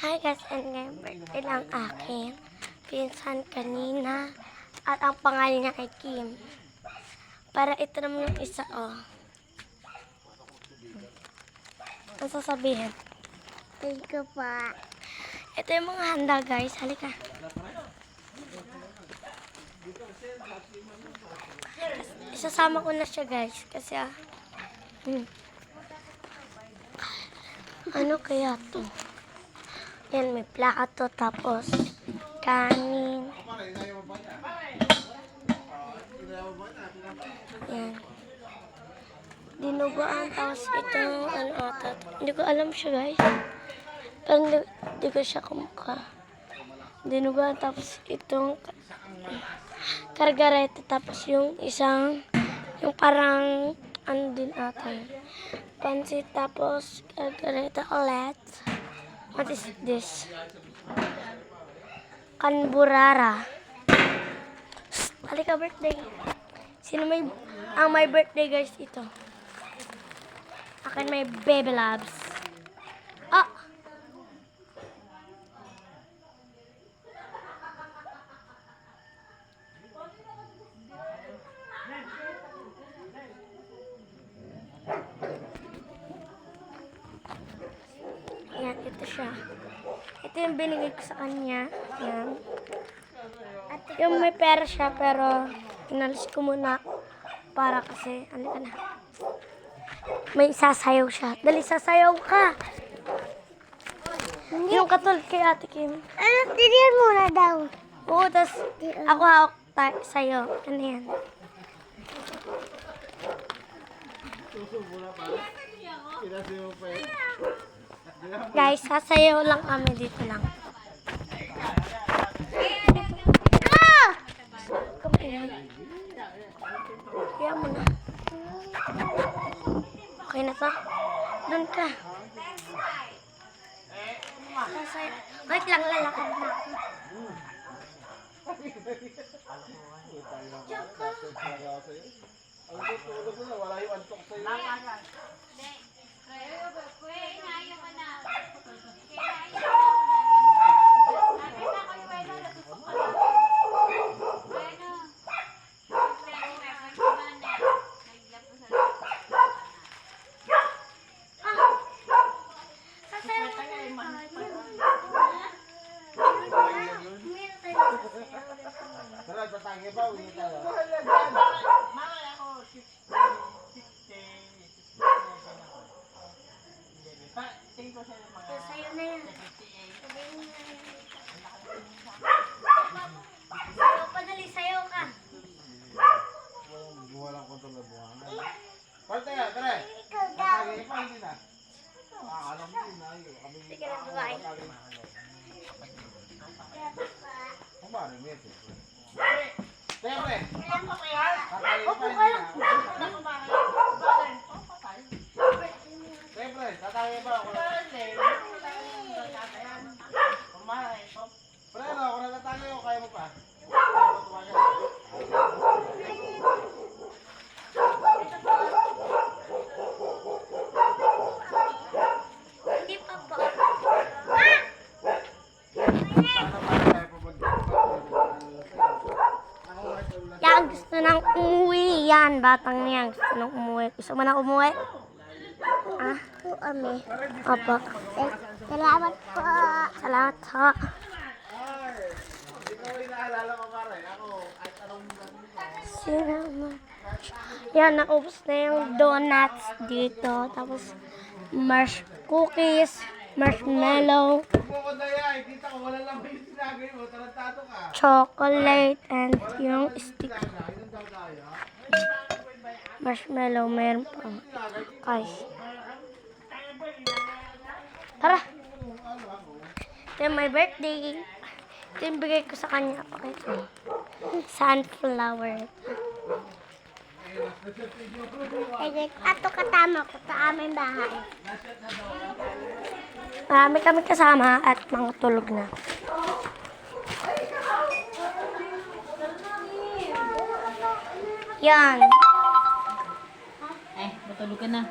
Hi guys, and ngayon birthday lang aking pinsan kanina. At ang pangalan niya ay Kim. Para ito naman yung isa, oh. Ang sasabihin? Thank you pa. Ito yung mga handa guys. Halika. Isasama ko na siya guys. Kasi ano kaya to? Yan, may plato, tapos kanin. Yan. Dinuguan, tapos itong ano ata. Hindi ko alam siya guys. Pero hindi ko siya kumukha. Dinuguan, tapos itong kargareta, tapos yung isang, yung parang ano din ata. Pansit, tapos kargareta ulit. What is this? Kanburara. Halika, birthday. Sino ang may birthday guys ito? Akin may baby loves. Ah! Ayan, ito siya. Ito yung binigay ko sa kanya. Ayan. Yung may pera siya, pero inalis ko muna para kasi, ano ka na, may sasayaw siya. Dali, sasayaw ka! Yung katulad kay Ate Kim. Ano, tiniyan muna daw. Oo, tas ako hawak sa'yo. Ano yan? Guys, sasayaw lang kami dito lang. Kaya mo na. Okay na to? Doon ka. Wait lang, lalakad na ako. Sayo na yan. Sayo pa, dali, sayo ka. Walang kontrol na buwangan. Palte nga, tara. Tatagay pa, hindi na. Alam mo yun, kami. Sige na, bye. Kumari, mete. Siyempre. Opo kayo. Siyempre, tatagay pa ako. Pero ano, kung natatagay ako, kaya mo pa. Hindi pa po. Yan, gusto nang umuwi. Yan, batang niyan. Gusto nang umuwi. Gusto mo nang umuwi? Ah? Po, ame. Opo. Salamat po. Salamat ho. Ikaw ay naalala ko pare. Ako, at anong Salamat. Yan, naubos na yung donuts dito. Tapos, cookies, marshmallow, bukod na yan, kita ko wala lang yung sinagay mo, tarantado ka. chocolate, and yung stick. Ilan daw tayo? Marshmallow, mayroon pa. Guys. Tara. Ito yung my birthday. Ito yung bigay ko sa kanya. Pakita. Sunflower. Kaya ato katama ko sa aming bahay. Marami kami kasama at mga tulog na. Yan. Matulog ka na.